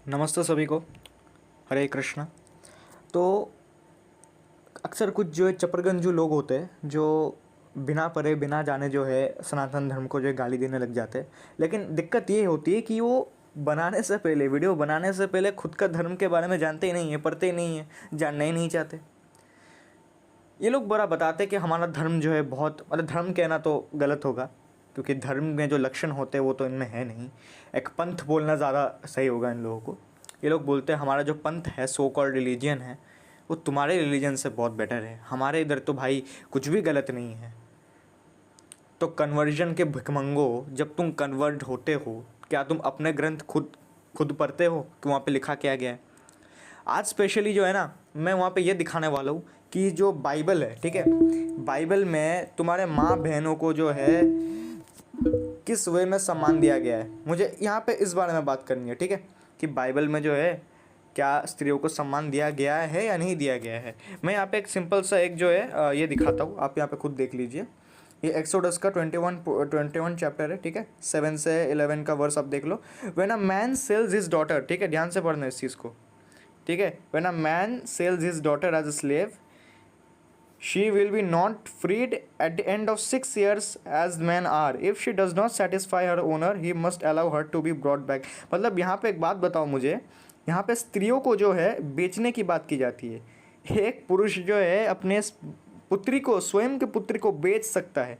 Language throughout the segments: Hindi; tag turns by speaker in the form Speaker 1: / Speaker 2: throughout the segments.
Speaker 1: नमस्ते सभी को। हरे कृष्णा। तो अक्सर कुछ जो है चपरगंजू लोग होते हैं जो बिना पढ़े बिना जाने जो है सनातन धर्म को जो है गाली देने लग जाते हैं। लेकिन दिक्कत ये होती है कि वो बनाने से पहले, वीडियो बनाने से पहले खुद का धर्म के बारे में जानते ही नहीं है, पढ़ते ही नहीं है, जानना ही नहीं चाहते। ये लोग बड़ा बताते हैं कि हमारा धर्म जो है बहुत, मतलब धर्म कहना तो गलत होगा क्योंकि धर्म में जो लक्षण होते हैं वो तो इनमें है नहीं। एक पंथ बोलना ज़्यादा सही होगा इन लोगों को। ये लोग बोलते हैं हमारा जो पंथ है, सो कॉल्ड रिलीजन है, वो तुम्हारे रिलीजन से बहुत बेटर है। हमारे इधर तो भाई कुछ भी गलत नहीं है। तो कन्वर्जन के भिखमंगो, जब तुम कन्वर्ट होते हो, क्या तुम अपने ग्रंथ खुद खुद पढ़ते हो कि वहाँ पे लिखा क्या गया है? आज स्पेशली जो है ना, मैं वहाँ पे ये दिखाने वाला हूँ कि जो बाइबल है, ठीक है, बाइबल में तुम्हारे माँ बहनों को जो है किस वे में सम्मान दिया गया है। मुझे यहाँ पे इस बारे में बात करनी है, ठीक है, कि बाइबल में जो है क्या स्त्रियों को सम्मान दिया गया है या नहीं दिया गया है। मैं यहाँ पे एक सिंपल सा एक जो है ये दिखाता हूँ, आप यहाँ पे खुद देख लीजिए। ये एक्सोडस का 21 चैप्टर है, ठीक है, 7 से 11 का वर्स आप देख लो। When a man sells his daughter, ठीक है, ध्यान से पढ़ना इस चीज़ को, ठीक है। When a man sells his daughter as a slave, she will be not freed at the end of 6 years as men are. If she does not satisfy her owner, he must allow her to be brought back. मतलब यहाँ पे एक बात बताओ मुझे, यहाँ पे स्त्रियों को जो है बेचने की बात की जाती है। एक पुरुष जो है अपने पुत्री को, स्वयं के पुत्री को बेच सकता है,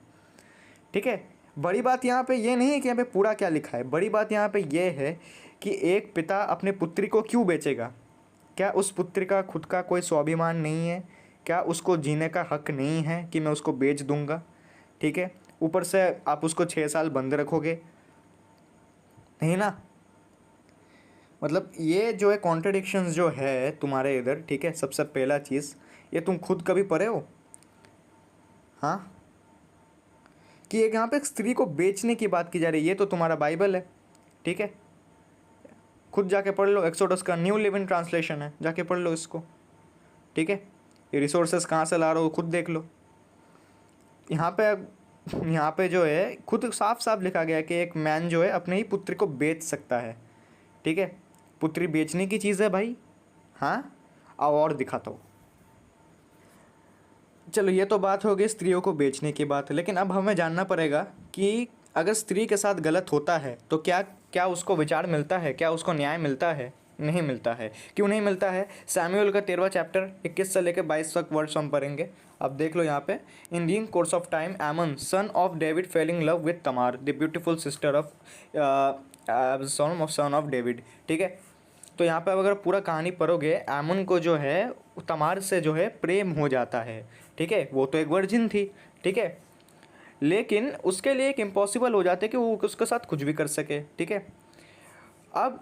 Speaker 1: ठीक है। बड़ी बात यहाँ पे ये नहीं है कि यहाँ पे पूरा क्या लिखा है, बड़ी बात यहाँ पे ये है कि एक पिता अपने पुत्री को क्यों बेचेगा? क्या उस पुत्री का खुद का कोई स्वाभिमान नहीं है? क्या उसको जीने का हक नहीं है कि मैं उसको बेच दूंगा? ठीक है, ऊपर से आप उसको 6 साल बंद रखोगे, नहीं ना। मतलब ये जो है कॉन्ट्रडिक्शंस जो है तुम्हारे इधर, ठीक है। सबसे पहला चीज़, ये तुम खुद कभी पढ़े हो? हाँ, कि एक यहाँ पे एक स्त्री को बेचने की बात की जा रही है, ये तो तुम्हारा बाइबल है, ठीक है। खुद जाके पढ़ लो, एक्सोडस का न्यू लिविंग ट्रांसलेशन है, जाके पढ़ लो इसको, ठीक है। ये रिसोर्सेस कहाँ से ला रहे हो खुद देख लो। यहाँ पे जो है खुद साफ साफ लिखा गया है कि एक मैन जो है अपने ही पुत्री को बेच सकता है, ठीक है। पुत्री बेचने की चीज़ है भाई। हाँ, आओ और दिखाता हूँ। चलो, ये तो बात हो गई स्त्रियों को बेचने की बात, लेकिन अब हमें जानना पड़ेगा कि अगर स्त्री के साथ गलत होता है तो क्या क्या उसको विचार मिलता है, क्या उसको न्याय मिलता है? नहीं मिलता है। क्यों नहीं मिलता है? सैमुअल का 13वां चैप्टर 21 से लेकर 22 तक वर्ड्स हम पढ़ेंगे। अब देख लो यहाँ पे, इन दी कोर्स ऑफ टाइम एमन son of David fail in love with Tamar the beautiful sister of son of David, ठीक है। तो यहाँ पे अगर पूरा कहानी पढ़ोगे, आमन को जो है तमार से जो है प्रेम हो जाता है, ठीक है। वो तो एक वर्जिन थी, ठीक है, लेकिन उसके लिए एक इम्पॉसिबल हो जाता है कि वो उसके साथ कुछ भी कर सके, ठीक है। अब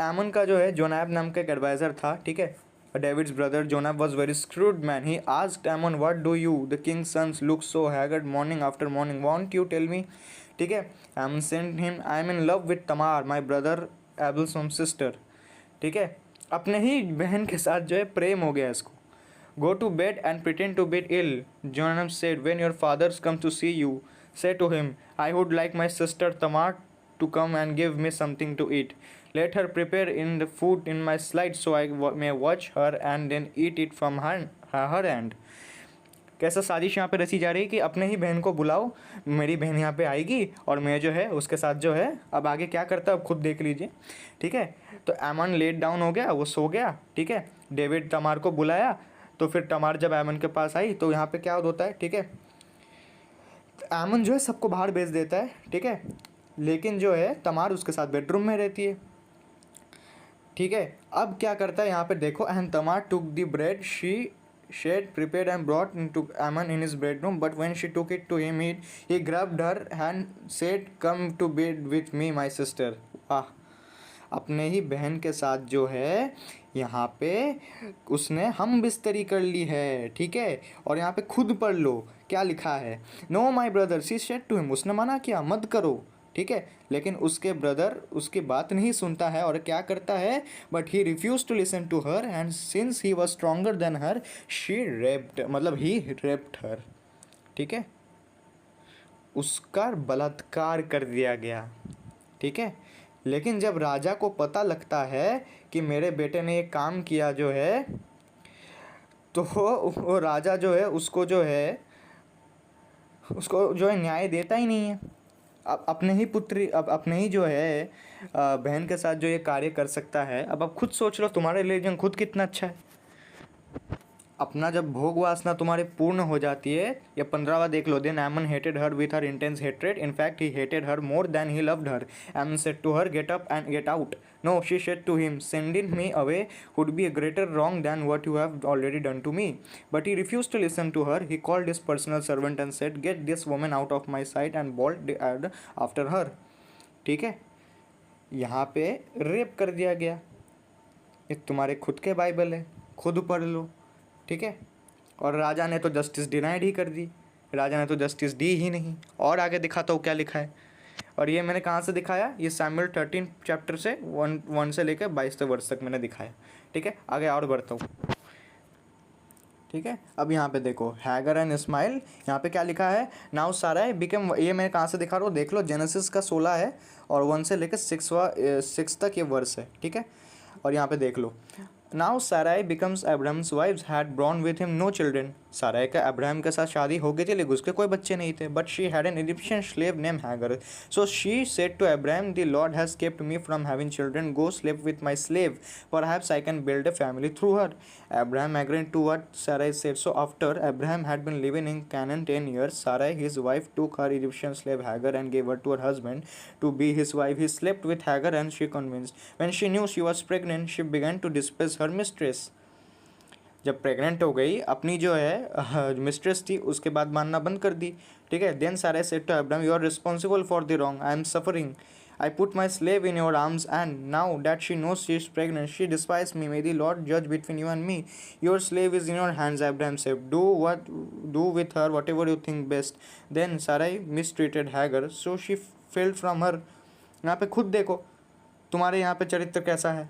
Speaker 1: आमन का जो है जोनाब नाम का एक एडवाइज़र था, ठीक है। David's brother Jonadab was very shrewd man. He asked Amnon, what do you the king's sons look so haggard morning after morning, won't you tell me, ठीक है। Amnon said him, I am in love with Tamar my brother Absalom sister, ठीक है। अपने ही बहन के साथ जो है प्रेम हो गया इसको। Go to bed and pretend to be ill, Jonadab said, when your father's come to see you, say to him, I would like my sister Tamar to come and give me something to eat. Let her prepare in the food in my slide so I may watch her and then eat it from her hand. कैसा साजिश यहाँ पे रची जा रही है कि अपने ही बहन को बुलाओ, मेरी बहन यहाँ पे आएगी और मैं जो है उसके साथ जो है, अब आगे क्या करता है अब खुद देख लीजिए, ठीक है। तो एमन लेट डाउन हो गया, वो सो गया, ठीक है। डेविड तमार को बुलाया, तो फिर तमार जब एमन के पास आई तो यहाँ पे क्या होता है, ठीक है, आमन जो है सबको बाहर भेज देता है, ठीक है। लेकिन जो है तमार उसके साथ बेडरूम में रहती है, ठीक है। अब क्या करता है यहाँ पे देखो, and Tamar took the bread she she'd prepared and brought into Amnon in his bedroom, but when she took it to him eat, he grabbed her hand said, come to bed with me my sister. Ah, अपने ही बहन के साथ जो है यहाँ पे उसने हम बिस्तरी कर ली है, ठीक है। और यहाँ पे खुद पढ़ लो क्या लिखा है, no my brother she said to him, उसने मना किया मत करो, ठीक है। लेकिन उसके ब्रदर उसकी बात नहीं सुनता है और क्या करता है, but he refuse to listen to her and since he was stronger than her she raped, मतलब ही रेप्ड हर, ठीक है। उसका बलात्कार कर दिया गया, ठीक है। लेकिन जब राजा को पता लगता है कि मेरे बेटे ने ये काम किया जो है, तो वो राजा जो है उसको जो है न्याय देता ही नहीं है। अब अपने ही पुत्री, अब अपने ही जो है बहन के साथ जो ये कार्य कर सकता है। अब आप खुद सोच लो, तुम्हारे रिलीजन खुद कितना अच्छा है। अपना जब भोग वासना तुम्हारे पूर्ण हो जाती है, या 15वां देख लो, then Amnon hated her with her intense hatred, in fact he hated her more than he loved her. Amnon said to her, get up and get out. No, she said to him, sending me away would be a greater wrong than what you have already done to me. But he refused to listen to her. He called his personal servant and said, get this woman out of my sight, and bolted after her. ठीक है, यहाँ पे रेप कर दिया गया। ये तुम्हारे खुद के बाइबल है, खुद पढ़ लो। ठीक है, और राजा ने तो जस्टिस डिनाइड ही कर दी, राजा ने तो जस्टिस दी ही नहीं। और आगे दिखाता हूँ क्या लिखा है। और ये मैंने कहाँ से दिखाया, ये सैमुएल 13 चैप्टर से 1 से लेकर 22 वर्ष तक मैंने दिखाया। ठीक है, आगे और बढ़ता हूँ। ठीक है, अब यहाँ पे देखो, हैगर एंड इस्माइल, यहाँ पे क्या लिखा है, नाउ साराय बिकम, ये मैं कहाँ से दिखा रहा हूँ देख लो, जेनेसिस का 16 है और 1 से लेकर 6 तक ये वर्ष है। ठीक है, और यहाँ पे देख लो, now Sarai becomes Abraham's wife's had born with him no children. Sarai का अब्राहम के साथ शादी हो गई थी, लेकिन उसके कोई बच्चे नहीं थे। But she had an Egyptian slave name Hagar, so she said to Abraham, the Lord has kept me from having children, go sleep with my slave, perhaps I can build a family through her. Abraham agreed to what Sarai said. So after Abraham had been living in Canaan 10 years, Sarai his wife took her Egyptian slave Hagar and gave her to her husband to be his wife. He slept with Hagar and she convinced. When she knew she was pregnant, she began to despise her mistress. जब प्रेग्नेंट हो गई, अपनी जो है मिस्ट्रेस थी, उसके बाद मानना बंद कर दी। ठीक है, then Sarah said to Abraham, you are responsible for the wrong, I am suffering, I put my slave in your arms, and now that she knows she is pregnant, she despises me. May the Lord judge between you and me. Your slave is in your hands, Abraham said. Do with her whatever you think best. Then Sarai mistreated Hagar, so she fled from her. यहाँ पे खुद देखो तुम्हारे यहाँ पे चरित्र कैसा है,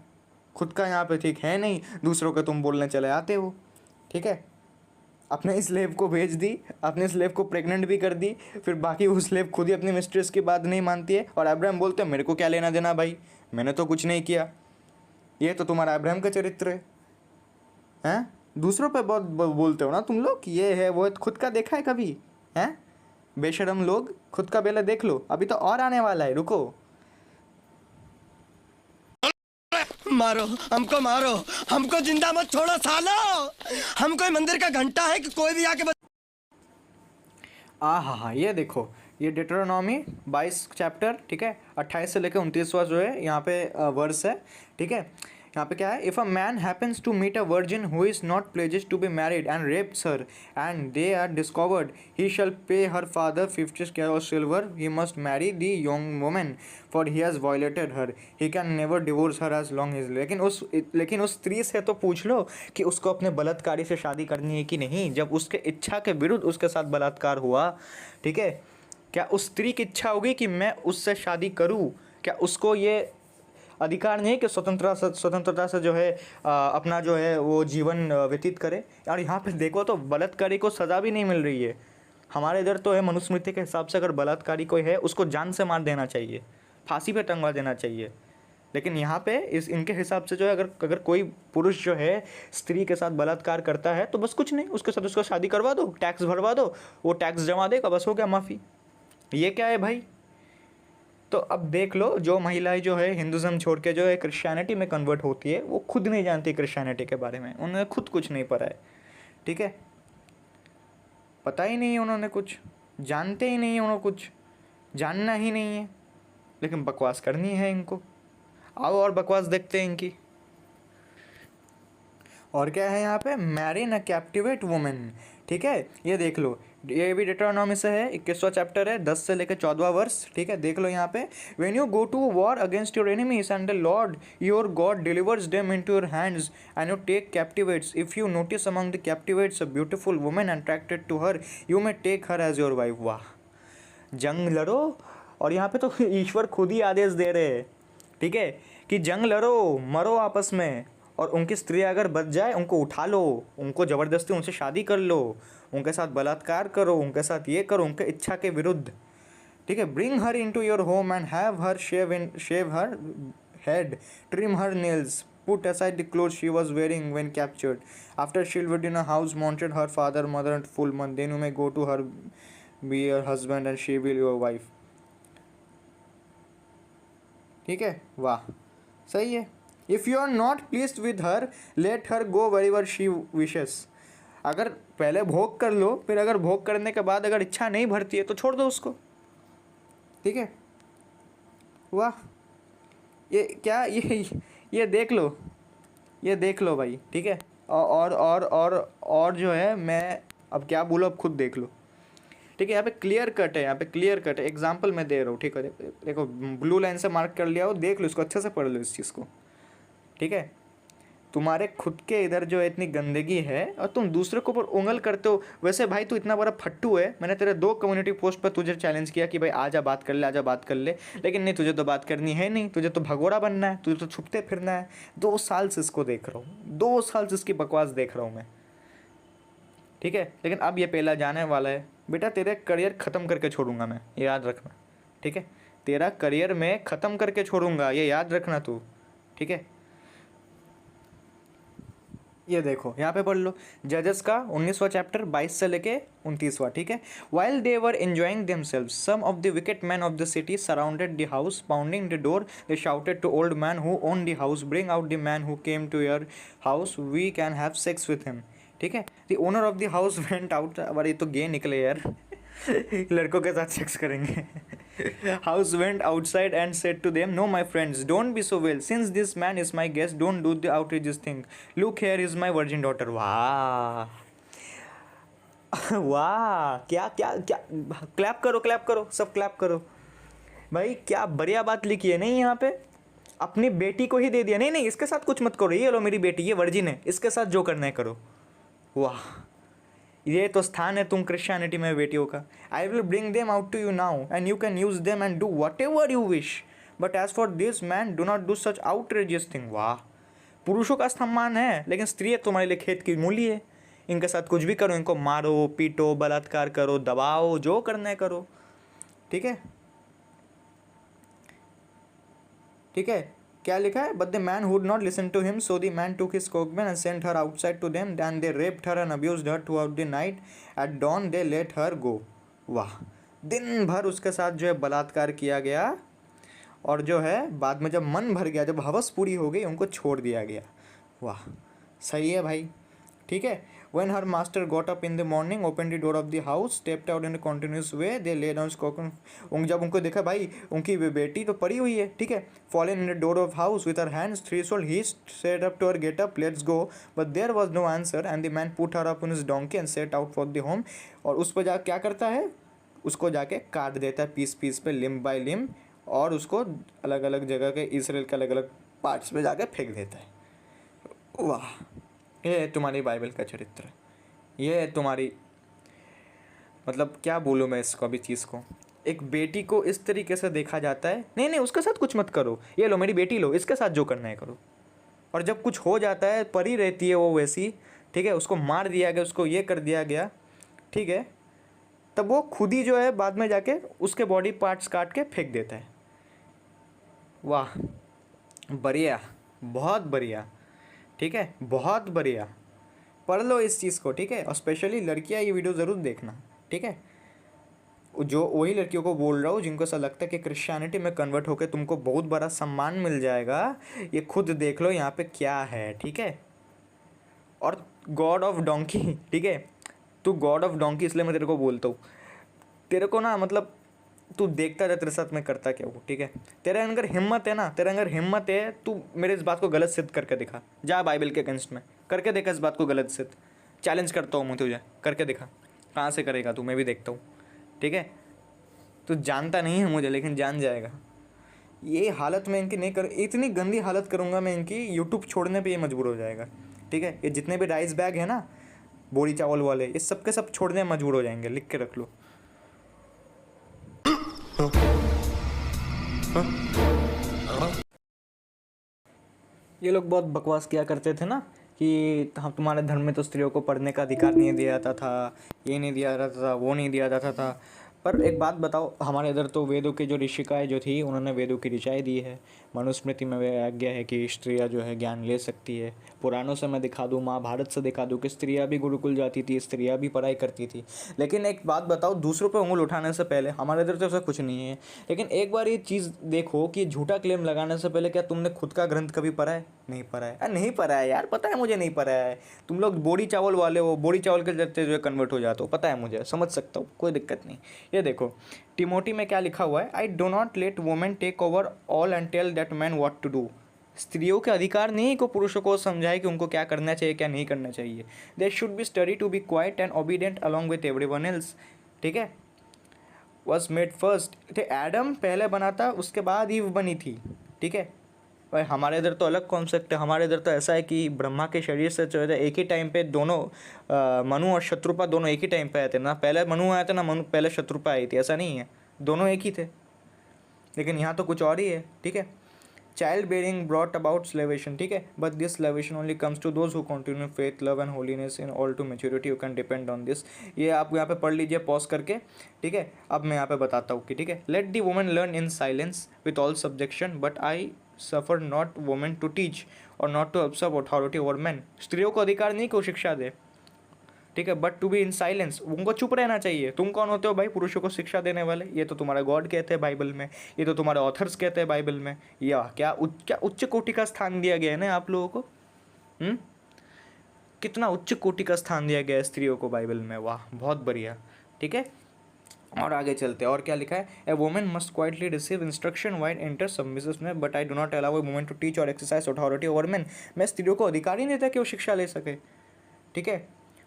Speaker 1: खुद का यहाँ पे ठीक है नहीं, दूसरों का तुम बोलने चले आते हो। ठीक है, अपने स्लेव को भेज दी, अपने स्लेव को प्रेग्नेंट भी कर दी, फिर बाकी वो स्लेव खुद ही अपनी मिस्ट्रेस की बात नहीं मानती है, और अब्राहम बोलते हैं मेरे को क्या लेना देना भाई, मैंने तो कुछ नहीं किया। ये तो तुम्हारा अब्राहम का चरित्र है, हैं? दूसरों पे बहुत बोलते हो ना तुम लोग, ये है वो है, खुद का देखा है कभी? हैं बेशरम लोग, खुद का बेला देख लो, अभी तो और आने वाला है, रुको।
Speaker 2: मारो हमको जिंदा मत छोड़ो सालो, हम कोई मंदिर का घंटा है कि कोई भी आके
Speaker 1: हाँ, ये देखो, ये डिट्रोनॉमी 22 चैप्टर, ठीक है, 28 से लेकर 29वां जो है यहाँ पे वर्स है। ठीक है, यहाँ पे क्या है, if a man happens to meet a virgin who is not pledged to be married and rapes her and they are discovered, he shall pay her father 50 square of silver, he must marry the young woman for he has violated her, he can never divorce her as long his. लेकिन उस स्त्री से तो पूछ लो कि उसको अपने बलात्कारी से शादी करनी है कि नहीं, जब उसके इच्छा के विरुद्ध उसके साथ बलात्कार हुआ। ठीक है, क्या उस स्त्री की इच्छा होगी कि मैं उससे शादी करूं? क्या उसको ये अधिकार नहीं है कि स्वतंत्रता से जो है अपना जो है वो जीवन व्यतीत करे? यार यहाँ पे देखो तो बलात्कारी को सज़ा भी नहीं मिल रही है। हमारे इधर तो है, मनुस्मृति के हिसाब से अगर बलात्कारी कोई है उसको जान से मार देना चाहिए, फांसी पे टंगवा देना चाहिए। लेकिन यहाँ पे इनके हिसाब से जो है अगर कोई पुरुष जो है स्त्री के साथ बलात्कार करता है तो बस कुछ नहीं, उसके साथ उसको शादी करवा दो, टैक्स भरवा दो, वो टैक्स जमा देगा, बस हो गया माफ़ी। ये क्या है भाई? तो अब देख लो, जो महिलाएं जो है हिंदुज़म छोड़ के जो है क्रिश्चियनिटी में कन्वर्ट होती है, वो खुद नहीं जानती क्रिश्चियनिटी के बारे में, उन्हें खुद कुछ नहीं पता है। ठीक है, पता ही नहीं है उन्होंने कुछ, जानते ही नहीं है, उन्होंने कुछ जानना ही नहीं है, लेकिन बकवास करनी है इनको। आओ और बकवास देखते हैं इनकी। और क्या है यहाँ पे, मैरी न कैप्टिवेट वुमेन। ठीक है, ये देख लो, ये भी डिट्रोनॉमी से है, 21वां चैप्टर है, 10 से लेकर 14वां वर्ष। ठीक है, देख लो यहाँ पे, when you go to war against your enemies and the Lord your God delivers them into your hands and you take captivates, if you notice among the captivates a beautiful women attracted to her, you may take her as your wife. वाह, जंग लड़ो, और यहाँ पे तो ईश्वर खुद ही आदेश दे रहे हैं। ठीक है, कि जंग लड़ो, मरो आपस में, और उनकी स्त्री अगर बच जाए उनको उठा लो, उनको ज़बरदस्ती उनसे शादी कर लो, उनके साथ बलात्कार करो, उनके साथ ये करो, उनके इच्छा के विरुद्ध। ठीक है, bring her in to your home and have her shave her head, trim her nails, put aside the clothes she was wearing when captured. After she lived in a house mounted her father, mother, and full month, then you may go to her, be your husband, and she will your wife. ठीक है, वाह, सही है. If you are not pleased with her, let her go wherever she wishes. अगर पहले भोग कर लो, फिर अगर भोग करने के बाद अगर इच्छा नहीं भरती है तो छोड़ दो उसको. ठीक है, वाह, ये क्या, ये देख लो, ये देख लो भाई. ठीक है, और जो है, मैं अब क्या बोलूँ, अब खुद देख लो. ठीक है, यहाँ पे क्लियर कट है, यहाँ पे क्लियर कट है. एग्जांपल मैं दे रहा हूँ. ठीक है, देखो ब्लू लाइन से मार्क कर लिया हो, देख लो इसको, अच्छे से पढ़ लो इस चीज़ को. ठीक है, तुम्हारे खुद के इधर जो है इतनी गंदगी है और तुम दूसरे के ऊपर उंगल करते हो. वैसे भाई तू इतना बड़ा फट्टू है, मैंने तेरे 2 कम्युनिटी पोस्ट पर तुझे चैलेंज किया कि भाई आजा बात कर ले, आजा बात कर ले, लेकिन नहीं, तुझे तो बात करनी है नहीं, तुझे तो भगोड़ा बनना है, तुझे तो छुपते फिरना है. 2 साल से इसको देख रहा हूँ, 2 साल से इसकी बकवास देख रहा हूँ मैं. ठीक है, लेकिन अब ये पहला जाने वाला है. बेटा तेरे करियर ख़त्म करके छोड़ूंगा मैं, ये याद रखना. ठीक है, तेरा करियर में ख़त्म करके छोड़ूंगा, ये याद रखना तू. ठीक है, ये देखो यहाँ पे पढ़ लो, जजेस का 19वां चैप्टर 22 से लेके 29वां. ठीक है, while they were enjoying themselves some of the wicked man of the city surrounded the house pounding the door. They shouted to old man who own the house, bring out the man who came to your house, we can have sex with him. ठीक है, the owner of the house went out. अरे ये तो गे निकले यार, लड़कों के साथ सेक्स करेंगे. House went outside and said to them, "No, my friends, don't be so well. Since this man is my guest, don't do the outrageous thing. Look, here is my virgin daughter." वाह वाह, क्या क्या क्या, क्लैप करो, क्लैप करो, सब क्लैप करो भाई. क्या बढ़िया बात लिखी है. नहीं, यहाँ पे अपनी बेटी को ही दे दिया. नहीं नहीं, इसके साथ कुछ मत करो, ये लो मेरी बेटी, ये वर्जिन है, इसके साथ जो करना है करो. वाह, ये तो स्थान है तुम क्रिश्चियनिटी में बेटियों का. I will bring them out to you now and you can use them and do whatever you wish, but as for this man do not do such outrageous thing. वाह, पुरुषों का सम्मान है, लेकिन स्त्री तुम्हारे लिए खेत की मूली है. इनके साथ कुछ भी करो, इनको मारो, पीटो, बलात्कार करो, दबाओ, जो करना है करो. ठीक है, ठीक है, क्या लिखा है, but the man would not listen to him, so the man took his कोकमैन and sent her outside to them, then they raped her and abused her throughout the night, at dawn they let her go. वाह, दिन भर उसके साथ जो है बलात्कार किया गया, और जो है बाद में जब मन भर गया, जब हवस पूरी हो गई, उनको छोड़ दिया गया. वाह, सही है भाई. ठीक है, when her master got up in the morning, opened the door of the house, stepped out in a continuous way, they lay down spoken. जब उनको देखा भाई उनकी बेटी तो पड़ी हुई है. ठीक है, fallen in the door of house with her hands threshold, he said up to her, get up, let's go, but there was no answer, and the man put her up on his donkey and set out for the home. और उस पर जा क्या करता है, उसको जाके काट देता है पीस पीस पे, लिम्ब बाय लिम्ब, और उसको अलग अलग जगह के इसराइल के अलग अलग पार्ट्स में जाके फेंक देता है. वाह, ये है तुम्हारी बाइबल का चरित्र, ये है तुम्हारी, मतलब क्या बोलूँ मैं इसको, अभी चीज़ को. एक बेटी को इस तरीके से देखा जाता है. नहीं नहीं, उसके साथ कुछ मत करो, ये लो मेरी बेटी, लो इसके साथ जो करना है करो. और जब कुछ हो जाता है, परी रहती है वो वैसी, ठीक है, उसको मार दिया गया, उसको ये कर दिया गया, ठीक है, तब वो खुद ही जो है बाद में जाके उसके बॉडी पार्ट्स काट के फेंक देता है. वाह, बढ़िया, बहुत बढ़िया. ठीक है, बहुत बढ़िया, पढ़ लो इस चीज़ को. ठीक है, और स्पेशली लड़कियां ये वीडियो ज़रूर देखना. ठीक है, जो वही लड़कियों को बोल रहा हूँ जिनको ऐसा लगता है कि क्रिश्चियनिटी में कन्वर्ट होकर तुमको बहुत बड़ा सम्मान मिल जाएगा, ये खुद देख लो यहाँ पे क्या है. ठीक है, और गॉड ऑफ डोंकी, ठीक है, तू गॉड ऑफ डोंकी इसलिए मैं तेरे को बोलता हूँ, तेरे को ना मतलब तू देखता रहे तेरे साथ मैं करता क्या हूँ. ठीक है, तेरे अंदर हिम्मत है ना, तेरे अंदर हिम्मत है, तू मेरे इस बात को गलत सिद्ध करके दिखा. जा बाइबल के अगेंस्ट में करके देखा इस बात को गलत सिद्ध. चैलेंज करता हूँ मैं तुझे, करके दिखा. कहाँ से करेगा तू, मैं भी देखता हूँ. ठीक है, तू जानता नहीं है मुझे, लेकिन जान जाएगा. ये हालत में इनकी नहीं कर, इतनी गंदी हालत करूँगा मैं इनकी, यूट्यूब छोड़ने पर ये मजबूर हो जाएगा. ठीक है, ये जितने भी राइस बैग है ना, बोरी चावल वाले, ये सब के सब छोड़ने में मजबूर हो जाएंगे. लिख के रख लो. ये लोग बहुत बकवास किया करते थे ना कि हम, तुम्हारे धर्म में तो स्त्रियों को पढ़ने का अधिकार नहीं दिया जाता था, ये नहीं दिया जाता था, वो नहीं दिया जाता था. पर एक बात बताओ, हमारे इधर तो वेदों की जो ऋषिकाएँ जो थी उन्होंने वेदों की ऋचाएँ दी है। मनुस्मृति में वह आज्ञा है कि स्त्रियाँ जो है ज्ञान ले सकती है। पुराणों से मैं दिखा दूँ, महाभारत से दिखा दूँ कि स्त्रियाँ भी गुरुकुल जाती थी, स्त्रियाँ भी पढ़ाई करती थी। लेकिन एक बात बताओ, दूसरों पे उंगल उठाने से पहले, हमारे इधर तो ऐसा कुछ नहीं है, लेकिन एक बार ये चीज़ देखो कि झूठा क्लेम लगाने से पहले क्या तुमने खुद का ग्रंथ कभी पढ़ा है? नहीं पढ़ा है। नहीं पढ़ा है यार, पता है मुझे नहीं पढ़ा है। तुम लोग बोड़ी चावल वाले हो, बोड़ी चावल के जैसे जो है कन्वर्ट हो जाते हो, पता है मुझे, समझ सकता हूँ, कोई दिक्कत नहीं। ये देखो टिमोटी में क्या लिखा हुआ है, I do not let women take over all and tell that man what to do. स्त्रियों के अधिकार नहीं को पुरुषों को समझाए कि उनको क्या करना चाहिए क्या नहीं करना चाहिए। They should be study to be quiet and obedient along with everyone else. ठीक है, was made first, the Adam पहले बना था, उसके बाद ईव बनी थी। ठीक है भाई, हमारे इधर तो अलग कॉन्सेप्ट है। हमारे इधर तो ऐसा है कि ब्रह्मा के शरीर से जो है एक ही टाइम पे दोनों मनु और शत्रुपा दोनों एक ही टाइम पे आए थे ना। पहले मनु आया था ना, मनु पहले शत्रुपा आई थी, ऐसा नहीं है, दोनों एक ही थे। लेकिन यहाँ तो कुछ और ही है। ठीक है, child bearing brought about salvation. ठीक है, but this salvation only comes to those who continue faith love and holiness in all to maturity, you can depend on this. ये आप यहाँ पे पढ़ लीजिए पॉज करके। ठीक है, अब मैं यहाँ पे बताता हूँ कि ठीक है, let the women learn in silence with all subjection, but I suffer not women to teach or not to observe authority over man. स्त्रियों को अधिकार नहीं कि वो शिक्षा दे। ठीक है, but to be in silence, उनको चुप रहना चाहिए। तुम कौन होते हो भाई पुरुषों को शिक्षा देने वाले? ये तो तुम्हारा गॉड कहते हैं बाइबल में, ये तो तुम्हारे ऑथर्स कहते हैं बाइबल में। या क्या उच्च कोटि का स्थान दिया गया है ना आप लोगों को? कितना उच्च कोटि का स्थान दिया गया है स्त्रियों को बाइबल में, वाह बहुत बढ़िया। ठीक है, और आगे चलते हैं। और क्या लिखा है, a women must quietly receive instruction while enter submissive में, but I do not allow a women to teach or exercise authority over man. मैं स्त्रियों को अधिकार ही नहीं देता कि वो शिक्षा ले सके। ठीक है,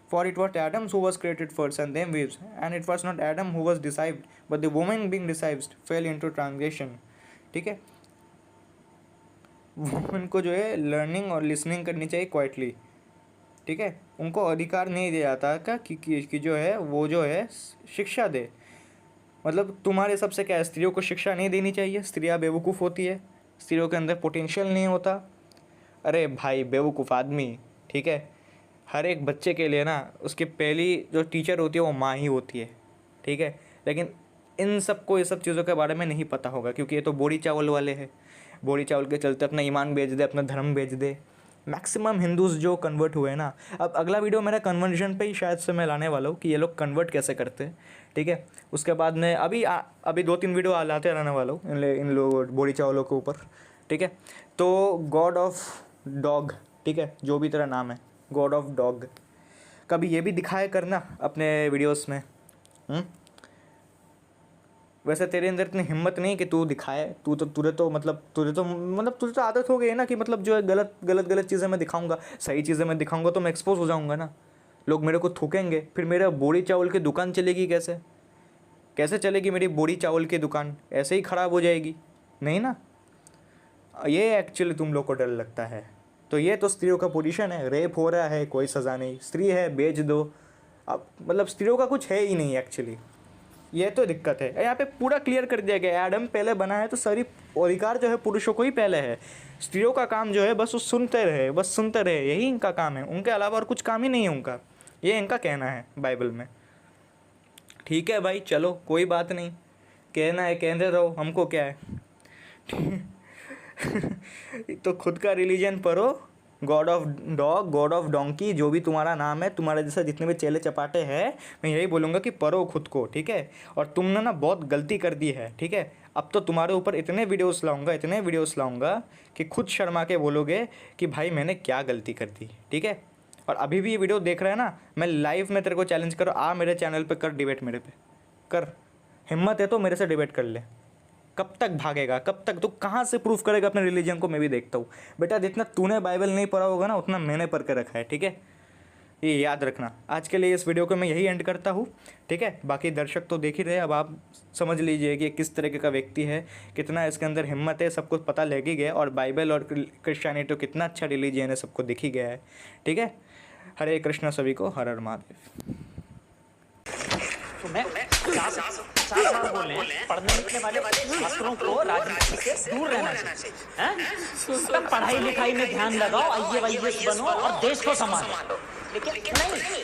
Speaker 1: for it was Adam who was created first and then Eve, and it was not Adam who was deceived but the woman being deceived fell into transgression. ठीक है, वुमेन को जो है लर्निंग और लिसनिंग करनी चाहिए क्वाइटली। ठीक है, उनको अधिकार नहीं दिया जाता का कि जो है वो जो है शिक्षा दे। मतलब तुम्हारे हिसाब से क्या है, स्त्रियों को शिक्षा नहीं देनी चाहिए? स्त्रियाँ बेवकूफ़ होती है, स्त्रियों के अंदर पोटेंशियल नहीं होता? अरे भाई बेवकूफ़ आदमी। ठीक है, हर एक बच्चे के लिए ना उसकी पहली जो टीचर होती है वो माँ ही होती है। ठीक है, लेकिन इन सबको ये सब चीज़ों के बारे में नहीं पता होगा, क्योंकि ये तो बोड़ी चावल वाले हैं। बोड़ी चावल के चलते अपना ईमान बेच दे, अपना धर्म बेच दे। मैक्सिमम हिंदूज़ जो कन्वर्ट हुए ना, अब अगला वीडियो मेरा कन्वर्जन पे ही शायद से मैं लाने वाला हूँ कि ये लोग कन्वर्ट कैसे करते हैं। ठीक है, उसके बाद मैं अभी 2-3 वीडियो लाते रहने वाला हूँ इन लोग बोड़ी चावलों के ऊपर। ठीक है, तो गॉड ऑफ डॉग, ठीक है, जो भी तेरा नाम है, गॉड ऑफ डॉग, कभी ये भी दिखाया करना अपने वीडियोस में। वैसे तेरे अंदर इतनी हिम्मत नहीं कि तू दिखाए, तुझे तो आदत हो गई है ना कि मतलब जो है गलत चीज़ें मैं दिखाऊंगा, सही चीज़ें मैं दिखाऊंगा तो मैं एक्सपोज हो जाऊंगा ना, लोग मेरे को थूकेंगे, फिर मेरा बोड़ी चावल की दुकान चलेगी कैसे चलेगी मेरी बोड़ी चावल की दुकान? ऐसे ही ख़राब हो जाएगी, नहीं ना। ये एक्चुअली तुम लोग को डर लगता है। तो ये तो स्त्रियों का पोजीशन है, रेप हो रहा है कोई सज़ा नहीं, स्त्री है बेच दो। अब मतलब स्त्रियों का कुछ है ही नहीं एक्चुअली, ये तो दिक्कत है। यहाँ पे पूरा क्लियर कर दिया गया है, एडम पहले बना है तो सारी अधिकार जो है पुरुषों को ही पहले है। स्त्रियों का काम जो है बस वो सुनते रहे, यही इनका काम है, उनके अलावा और कुछ काम ही नहीं है उनका, ये इनका कहना है बाइबल में। ठीक है भाई, चलो कोई बात नहीं, कहना है कहते रहो, हमको क्या है। तो खुद का रिलीजन पढ़ो, God of dog, God of donkey, जो भी तुम्हारा नाम है, तुम्हारे जैसा जितने भी चेले चपाटे हैं, मैं यही बोलूँगा कि पढ़ो खुद को। ठीक है, और तुमने ना बहुत गलती कर दी है। ठीक है, अब तो तुम्हारे ऊपर इतने वीडियोस लाऊंगा कि खुद शर्मा के बोलोगे कि भाई मैंने क्या गलती कर दी। ठीक है, और अभी भी ये वीडियो देख रहे हैं ना, मैं लाइव में तेरे को चैलेंज करो, आ मेरे चैनल पर कर डिबेट, मेरे पे कर, हिम्मत है तो मेरे से डिबेट कर ले। कब तक भागेगा, कब तक? तो कहाँ से प्रूफ करेगा अपने रिलीजन को? मैं भी देखता हूँ बेटा, जितना तूने बाइबल नहीं पढ़ा होगा ना उतना मैंने पढ़ के रखा है। ठीक है, ये याद रखना। आज के लिए इस वीडियो को मैं यही एंड करता हूँ। ठीक है, बाकी दर्शक तो देख ही रहे, अब आप समझ लीजिए कि किस तरीके का व्यक्ति है, कितना इसके अंदर हिम्मत है, सब कुछ पता लग ही गया। और बाइबल और क्रिश्चियनिटी तो कितना अच्छा रिलीजन है, सबको दिख ही गया है। ठीक है, हरे कृष्ण, सभी को हर हर महादेव।
Speaker 3: तो मैं साफ बोले, पढ़ने लिखने वाले छात्रों को राजनीति से दूर रहना चाहिए। पढ़ाई लिखाई में ध्यान लगाओ, IAS बनो और देश को संभालो। लेकिन नहीं